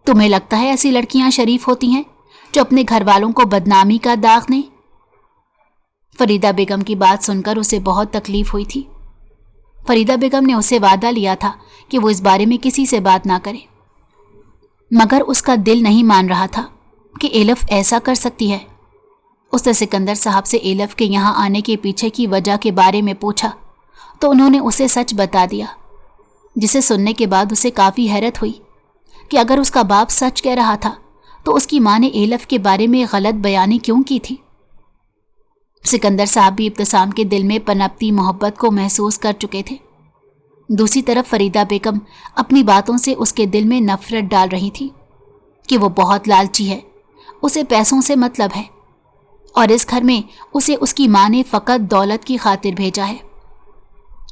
तुम्हें लगता है ऐसी लड़कियां शरीफ होती हैं जो अपने घर वालों को बदनामी का दाग दें? फरीदा बेगम की बात सुनकर उसे बहुत तकलीफ हुई थी। फरीदा बेगम ने उसे वादा लिया था कि वो इस बारे में किसी से बात ना करे, मगर उसका दिल नहीं मान रहा था कि एलफ ऐसा कर सकती है। उसने सिकंदर साहब से एलफ के यहाँ आने के पीछे की वजह के बारे में पूछा तो उन्होंने उसे सच बता दिया, जिसे सुनने के बाद उसे काफ़ी हैरत हुई कि अगर उसका बाप सच कह रहा था तो उसकी माँ ने एलफ के बारे में गलत बयानी क्यों की थी। सिकंदर साहब भी इब्तिसाम के दिल में पनपती मोहब्बत को महसूस कर चुके थे। दूसरी तरफ फरीदा बेगम अपनी बातों से उसके दिल में नफरत डाल रही थी कि वो बहुत लालची है, उसे पैसों से मतलब है और इस घर में उसे उसकी माँ ने फ़कत दौलत की खातिर भेजा है।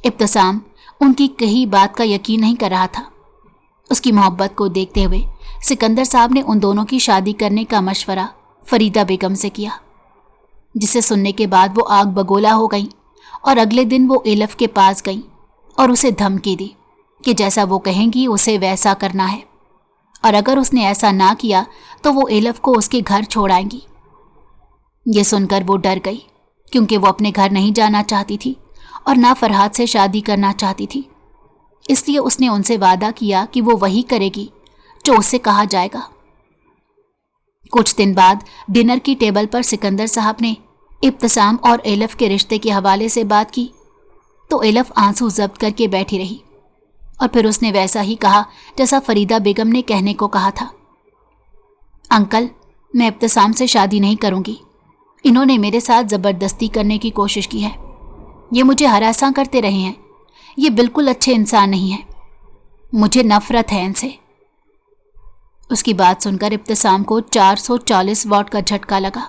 इब्तिसाम उनकी कही बात का यकीन नहीं कर रहा था। उसकी मोहब्बत को देखते हुए सिकंदर साहब ने उन दोनों की शादी करने का मशवरा फरीदा बेगम से किया, जिसे सुनने के बाद वो आग बगोला हो गई और अगले दिन वो एलफ के पास गई और उसे धमकी दी कि जैसा वो कहेंगी उसे वैसा करना है, और अगर उसने ऐसा ना किया तो वो एलफ को उसके घर छोड़ आएंगी। ये सुनकर वो डर गई, क्योंकि वो अपने घर नहीं जाना चाहती थी और ना फरहाद से शादी करना चाहती थी। इसलिए उसने उनसे वादा किया कि वो वही करेगी जो उससे कहा जाएगा। कुछ दिन बाद डिनर की टेबल पर सिकंदर साहब ने इब्तिसाम और एलफ के रिश्ते के हवाले से बात की तो एलफ आंसू जब्त करके बैठी रही और फिर उसने वैसा ही कहा जैसा फरीदा बेगम ने कहने को कहा था। अंकल, मैं इब्तिसाम से शादी नहीं करूंगी। इन्होंने मेरे साथ ज़बरदस्ती करने की कोशिश की है। ये मुझे हरासा करते रहे हैं। ये बिल्कुल अच्छे इंसान नहीं है। मुझे नफरत है इनसे। उसकी बात सुनकर इब्तिसाम को 440 वॉट का झटका लगा।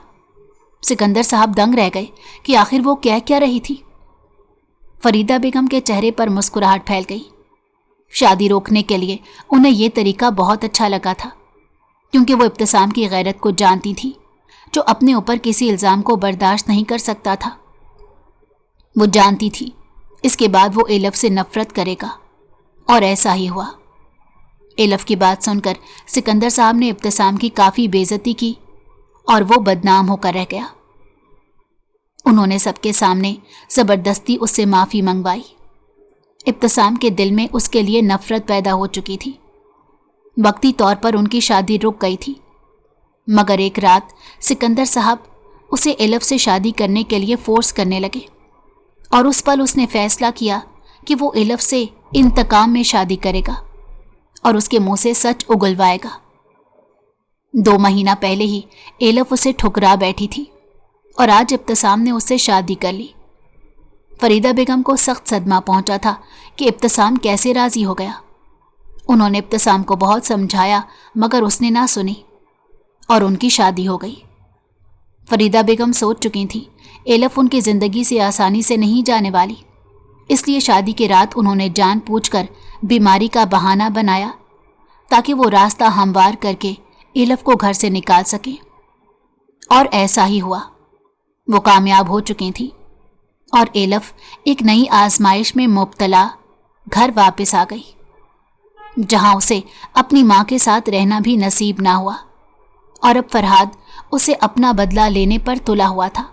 सिकंदर साहब दंग रह गए कि आखिर वो कह क्या रही थी। फरीदा बेगम के चेहरे पर मुस्कुराहट फैल गई। शादी रोकने के लिए उन्हें यह तरीका बहुत अच्छा लगा था, क्योंकि वो इब्तिसाम की गैरत को जानती थी, जो अपने ऊपर किसी इल्ज़ाम को बर्दाश्त नहीं कर सकता था। वो जानती थी इसके बाद वो एलफ से नफरत करेगा, और ऐसा ही हुआ। एलफ की बात सुनकर सिकंदर साहब ने इब्तिसाम की काफ़ी बेइज्जती की और वो बदनाम होकर रह गया। उन्होंने सबके सामने ज़बरदस्ती उससे माफ़ी मंगवाई। इब्तिसाम के दिल में उसके लिए नफरत पैदा हो चुकी थी। वक्ती तौर पर उनकी शादी रुक गई थी, मगर एक रात सिकंदर साहब उसे एलफ से शादी करने के लिए फोर्स करने लगे और उस पल उसने फैसला किया कि वो एलफ से इंतकाम में शादी करेगा और उसके मुंह से सच उगलवाएगा। 2 महीना पहले ही एलफ उसे ठुकरा बैठी थी और आज इब्तिसाम ने उससे शादी कर ली। फरीदा बेगम को सख्त सदमा पहुंचा था कि इब्तिसाम कैसे राजी हो गया। उन्होंने इब्तिसाम को बहुत समझाया मगर उसने ना सुनी और उनकी शादी हो गई। फरीदा बेगम सोच चुकी थी एलफ उनकी ज़िंदगी से आसानी से नहीं जाने वाली, इसलिए शादी की रात उन्होंने जानबूझकर बीमारी का बहाना बनाया ताकि वो रास्ता हमवार करके एलफ को घर से निकाल सके। और ऐसा ही हुआ। वो कामयाब हो चुकी थी और एलफ एक नई आजमाइश में मुब्तला घर वापस आ गई, जहां उसे अपनी माँ के साथ रहना भी नसीब ना हुआ और अब फरहाद उसे अपना बदला लेने पर तुला हुआ था।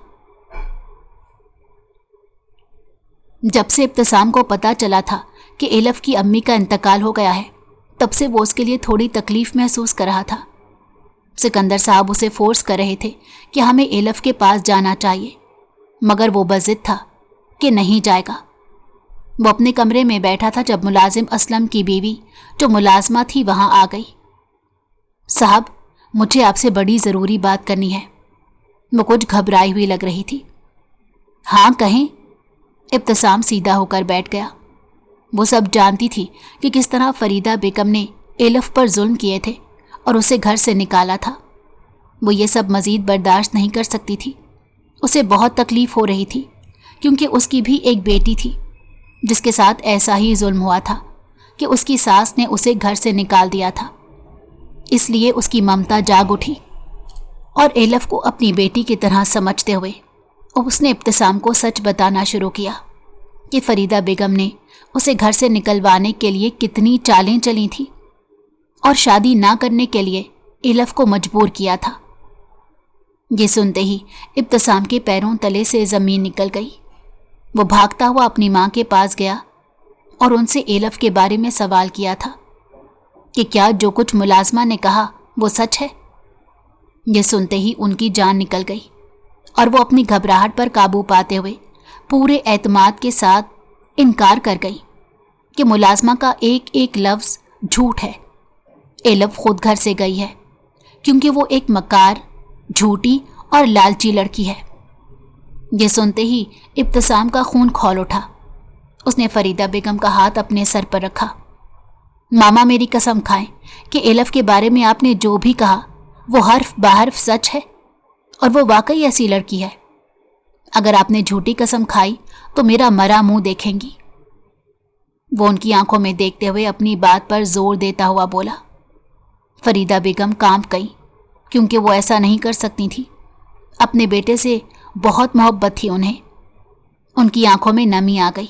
जब से इब्तिसाम को पता चला था कि एलफ की अम्मी का इंतकाल हो गया है, तब से वो उसके लिए थोड़ी तकलीफ महसूस कर रहा था। सिकंदर साहब उसे फोर्स कर रहे थे कि हमें एलफ के पास जाना चाहिए, मगर वो बज़िद था कि नहीं जाएगा। वो अपने कमरे में बैठा था जब मुलाजिम असलम की बीवी जो मुलाजमा थी वहां आ गई। साहब, मुझे आपसे बड़ी ज़रूरी बात करनी है। वो कुछ घबराई हुई लग रही थी। हाँ कहें। इब्तिसाम सीधा होकर बैठ गया। वो सब जानती थी कि किस तरह फरीदा बेगम ने एलफ पर जुल्म किए थे और उसे घर से निकाला था। वो ये सब मज़ीद बर्दाश्त नहीं कर सकती थी। उसे बहुत तकलीफ़ हो रही थी क्योंकि उसकी भी एक बेटी थी जिसके साथ ऐसा ही जुल्म हुआ था कि उसकी सास ने उसे घर से निकाल दिया था। इसलिए उसकी ममता जाग उठी और एलफ को अपनी बेटी की तरह समझते हुए उसने इब्तिसाम को सच बताना शुरू किया कि फरीदा बेगम ने उसे घर से निकलवाने के लिए कितनी चालें चली थी और शादी ना करने के लिए एलफ को मजबूर किया था। ये सुनते ही इब्तिसाम के पैरों तले से ज़मीन निकल गई। वो भागता हुआ अपनी माँ के पास गया और उनसे एलफ के बारे में सवाल किया था कि क्या जो कुछ मुलाजमा ने कहा वो सच है। ये सुनते ही उनकी जान निकल गई और वो अपनी घबराहट पर काबू पाते हुए पूरे एतमाद के साथ इनकार कर गई कि मुलाजमा का एक एक लफ्ज़ झूठ है। एलफ खुद घर से गई है क्योंकि वो एक मकार, झूठी और लालची लड़की है। ये सुनते ही इब्तिसाम का खून खौल उठा। उसने फरीदा बेगम का हाथ अपने सर पर रखा। मामा, मेरी कसम खाएं कि एलफ के बारे में आपने जो भी कहा वो हर्फ बहर्फ सच है और वो वाकई ऐसी लड़की है। अगर आपने झूठी कसम खाई तो मेरा मरा मुंह देखेंगी। वो उनकी आंखों में देखते हुए अपनी बात पर जोर देता हुआ बोला। फरीदा बेगम कांप गई क्योंकि वो ऐसा नहीं कर सकती थी। अपने बेटे से बहुत मोहब्बत थी उन्हें। उनकी आंखों में नमी आ गई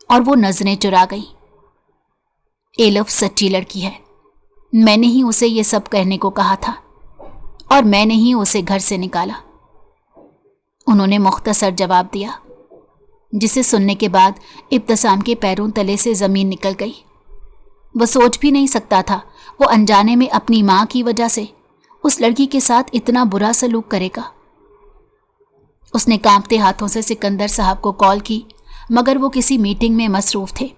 और वो नजरें चुरा गई। एलफ सच्ची लड़की है। मैंने ही उसे ये सब कहने को कहा था और मैंने ही उसे घर से निकाला। उन्होंने मुख्तसर जवाब दिया, जिसे सुनने के बाद इब्तिसाम के पैरों तले से ज़मीन निकल गई। वह सोच भी नहीं सकता था वो अनजाने में अपनी माँ की वजह से उस लड़की के साथ इतना बुरा सलूक करेगा। उसने कांपते हाथों से सिकंदर साहब को कॉल की, मगर वो किसी मीटिंग में मसरूफ़ थे।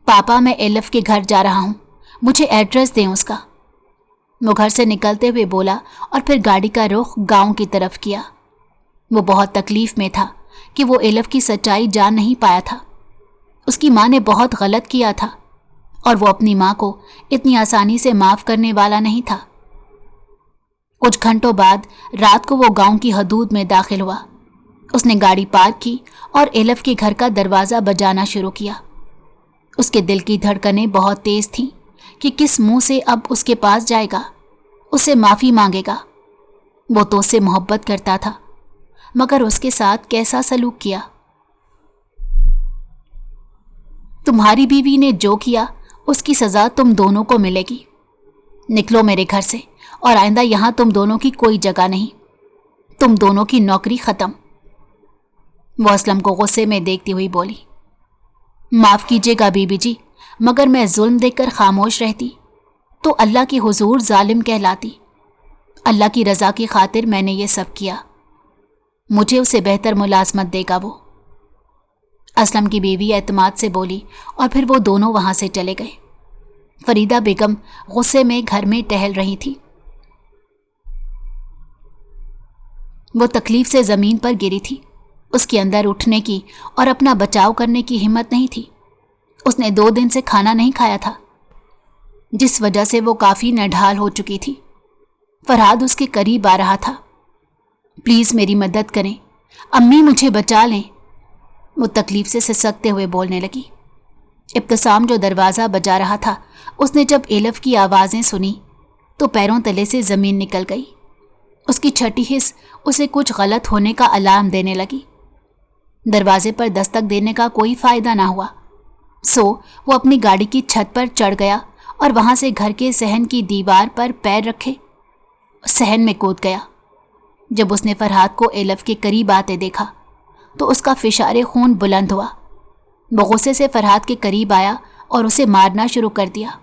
पापा, मैं एलफ के घर जा रहा हूँ, मुझे एड्रेस दें उसका। वो घर से निकलते हुए बोला और फिर गाड़ी का रुख गांव की तरफ किया। वो बहुत तकलीफ़ में था कि वो एलफ की सच्चाई जान नहीं पाया था। उसकी माँ ने बहुत गलत किया था और वो अपनी माँ को इतनी आसानी से माफ़ करने वाला नहीं था। कुछ घंटों बाद रात को वो गांव की हदूद में दाखिल हुआ। उसने गाड़ी पार्क की और एलफ के घर का दरवाज़ा बजाना शुरू किया। उसके दिल की धड़कनें बहुत तेज़ थीं कि किस मुंह से अब उसके पास जाएगा, उससे माफ़ी मांगेगा। वो तो उससे मोहब्बत करता था, मगर उसके साथ कैसा सलूक किया। तुम्हारी बीवी ने जो किया उसकी सज़ा तुम दोनों को मिलेगी। निकलो मेरे घर से और आइंदा यहाँ तुम दोनों की कोई जगह नहीं। तुम दोनों की नौकरी ख़त्म। वो असलम को गुस्से में देखती हुई बोली, माफ़ कीजिएगा बीबी जी, मगर मैं जुल्म देखकर खामोश रहती तो अल्लाह की हुजूर जालिम कहलाती। अल्लाह की रज़ा की खातिर मैंने ये सब किया। मुझे उसे बेहतर मुलाजमत देगा वो। असलम की बीवी एतमाद से बोली और फिर वो दोनों वहाँ से चले गए। फरीदा बेगम गुस्से में घर में टहल रही थी। वो तकलीफ से ज़मीन पर गिरी थी। उसके अंदर उठने की और अपना बचाव करने की हिम्मत नहीं थी। उसने 2 दिन से खाना नहीं खाया था, जिस वजह से वो काफ़ी नढाल हो चुकी थी। फरहाद उसके करीब आ रहा था। प्लीज़ मेरी मदद करें, अम्मी मुझे बचा लें, वो तकलीफ से सिसकते हुए बोलने लगी। इब्तिसाम जो दरवाज़ा बजा रहा था, उसने जब एलफ की आवाज़ें सुनी तो पैरों तले से ज़मीन निकल गई। उसकी छठी हिस्स उसे कुछ गलत होने का अलार्म देने लगी। दरवाजे पर दस्तक देने का कोई फ़ायदा ना हुआ, सो वो अपनी गाड़ी की छत पर चढ़ गया और वहाँ से घर के सहन की दीवार पर पैर रखे सहन में कूद गया। जब उसने फरहाद को एलफ के करीब आते देखा तो उसका फिशारे खून बुलंद हुआ। वो गुस्से से फरहाद के करीब आया और उसे मारना शुरू कर दिया।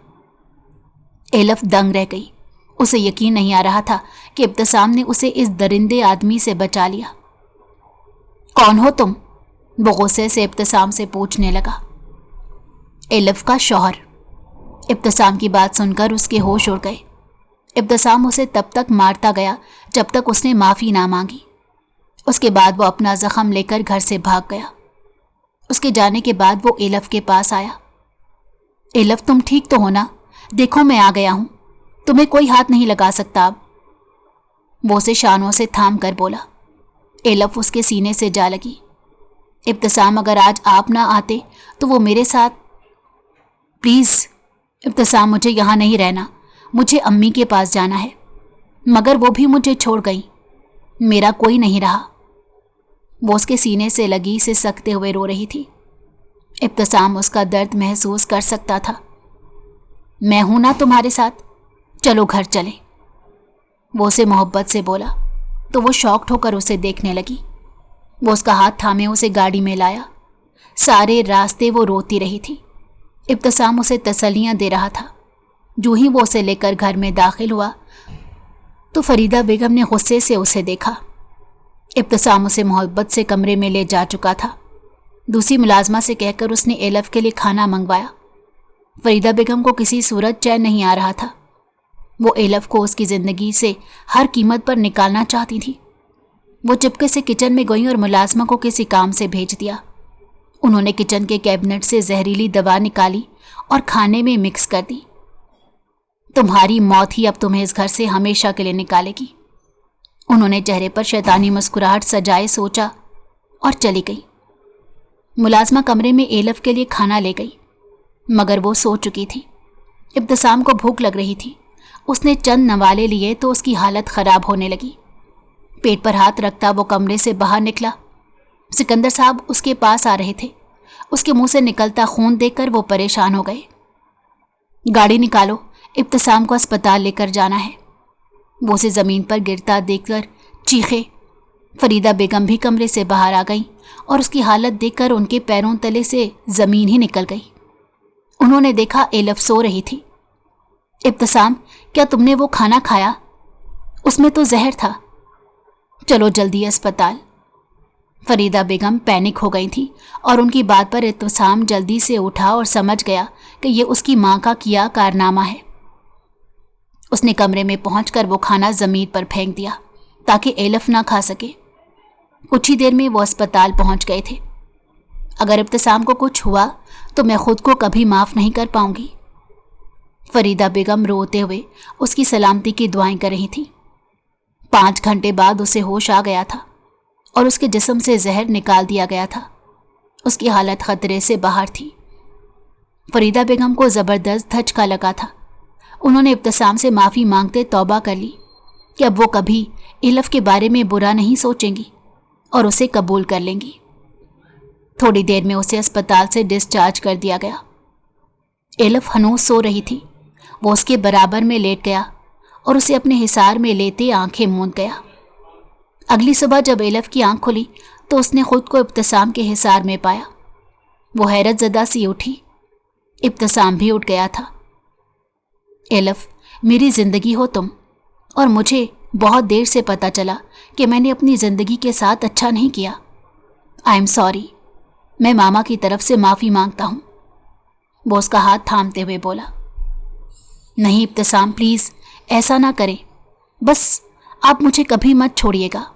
एलफ दंग रह गई। उसे यकीन नहीं आ रहा था कि इब्तिसाम ने उसे इस दरिंदे आदमी से बचा लिया। कौन हो तुम? वो गुस्से से इब्तिसाम से पूछने लगा। एलफ का शौहर। इब्तिसाम की बात सुनकर उसके होश उड़ गए। इब्तिसाम उसे तब तक मारता गया जब तक उसने माफ़ी ना मांगी। उसके बाद वो अपना ज़ख़म लेकर घर से भाग गया। उसके जाने के बाद वो एलफ के पास आया। एलफ तुम ठीक तो हो ना? देखो मैं आ गया हूँ, तुम्हें कोई हाथ नहीं लगा सकता अब। वो उसे शानों से थाम कर बोला। एलफ उसके सीने से जा लगी। इब्तिसाम अगर आज आप ना आते तो वो मेरे साथ। प्लीज़ इब्तिसाम, मुझे यहाँ नहीं रहना, मुझे अम्मी के पास जाना है, मगर वो भी मुझे छोड़ गई, मेरा कोई नहीं रहा। वो उसके सीने से लगी से सकते हुए रो रही थी। इब्तिसाम उसका दर्द महसूस कर सकता था। मैं हूं ना तुम्हारे साथ, चलो घर चले, वो उसे मोहब्बत से बोला तो वो शॉक्ड होकर उसे देखने लगी। वो उसका हाथ थामे उसे गाड़ी में लाया। सारे रास्ते वो रोती रही थी। इब्तिसाम उसे तसल्लियां दे रहा था। जो ही वो उसे लेकर घर में दाखिल हुआ तो फरीदा बेगम ने गुस्से से उसे देखा। इब्तिसाम उसे मोहब्बत से कमरे में ले जा चुका था। दूसरी मुलाजमा से कहकर उसने एलफ के लिए खाना मंगवाया। फरीदा बेगम को किसी सूरत चैन नहीं आ रहा था। वो एलफ को उसकी ज़िंदगी से हर कीमत पर निकालना चाहती थी। वो चुपके से किचन में गई और मुलाजमा को किसी काम से भेज दिया। उन्होंने किचन के कैबिनेट से जहरीली दवा निकाली और खाने में मिक्स कर दी। तुम्हारी मौत ही अब तुम्हें इस घर से हमेशा के लिए निकालेगी, उन्होंने चेहरे पर शैतानी मुस्कुराहट सजाए सोचा और चली गई। मुलाजमा कमरे में एलफ के लिए खाना ले गई, मगर वो सो चुकी थी। इब्तिसाम को भूख लग रही थी। उसने चंद नवाले लिए तो उसकी हालत ख़राब होने लगी। पेट पर हाथ रखता वो कमरे से बाहर निकला। सिकंदर साहब उसके पास आ रहे थे। उसके मुंह से निकलता खून देखकर वो परेशान हो गए। गाड़ी निकालो, इब्तिसाम को अस्पताल लेकर जाना है, वो उसे ज़मीन पर गिरता देखकर चीखे। फरीदा बेगम भी कमरे से बाहर आ गई और उसकी हालत देखकर उनके पैरों तले से ज़मीन ही निकल गई। उन्होंने देखा एलफ सो रही थी। इब्तिसाम, क्या तुमने वो खाना खाया? उसमें तो जहर था, चलो जल्दी अस्पताल। फरीदा बेगम पैनिक हो गई थी और उनकी बात पर इब्तिसाम जल्दी से उठा और समझ गया कि ये उसकी माँ का किया कारनामा है। उसने कमरे में पहुंचकर वो खाना ज़मीन पर फेंक दिया ताकि एलफ ना खा सके। कुछ ही देर में वो अस्पताल पहुंच गए थे। अगर इब्तिसाम को कुछ हुआ तो मैं खुद को कभी माफ़ नहीं कर पाऊंगी। फरीदा बेगम रोते हुए उसकी सलामती की दुआएं कर रही थी। 5 घंटे बाद उसे होश आ गया था और उसके जिस्म से जहर निकाल दिया गया था। उसकी हालत खतरे से बाहर थी। फरीदा बेगम को ज़बरदस्त धचका लगा था। उन्होंने इब्तिसाम से माफ़ी मांगते तौबा कर ली कि अब वो कभी एलफ के बारे में बुरा नहीं सोचेंगी और उसे कबूल कर लेंगी। थोड़ी देर में उसे अस्पताल से डिस्चार्ज कर दिया गया। एलफ हनूस सो रही थी। वो उसके बराबर में लेट गया और उसे अपने हिसार में लेते आंखें मूंद गया। अगली सुबह जब एलफ की आंख खुली तो उसने खुद को इब्तिसाम के हिसार में पाया। वो हैरत ज़दा सी उठी। इब्तिसाम भी उठ गया था। एलफ, मेरी ज़िंदगी हो तुम, और मुझे बहुत देर से पता चला कि मैंने अपनी ज़िंदगी के साथ अच्छा नहीं किया। आई एम सॉरी, मैं मामा की तरफ से माफ़ी मांगता हूँ, वो उसका हाथ थामते हुए बोला। नहीं इब्तिसाम, प्लीज़ ऐसा ना करें, बस आप मुझे कभी मत छोड़िएगा,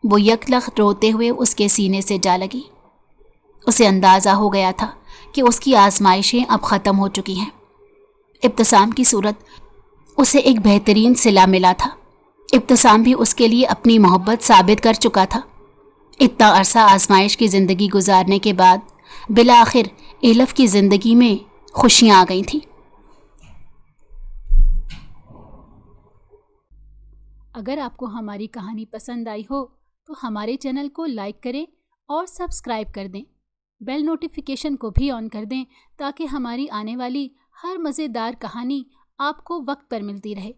وہ यकलख्त रोते हुए उसके सीने से जा लगी। उसे अंदाज़ा हो गया था कि उसकी आजमाइशें अब ख़त्म हो चुकी हैं। इब्तिसाम की सूरत उसे एक बेहतरीन सिला मिला था। इब्तिसाम भी उसके लिए अपनी मोहब्बत साबित कर चुका था। इतना अरसा आजमाइश की ज़िंदगी गुजारने के बाद बिला आखिर एलफ की ज़िंदगी में खुशियाँ आ गई थीं। अगर आपको हमारी कहानी पसंद आई हो तो हमारे चैनल को लाइक करें और सब्सक्राइब कर दें। बेल नोटिफिकेशन को भी ऑन कर दें ताकि हमारी आने वाली हर मज़ेदार कहानी आपको वक्त पर मिलती रहे।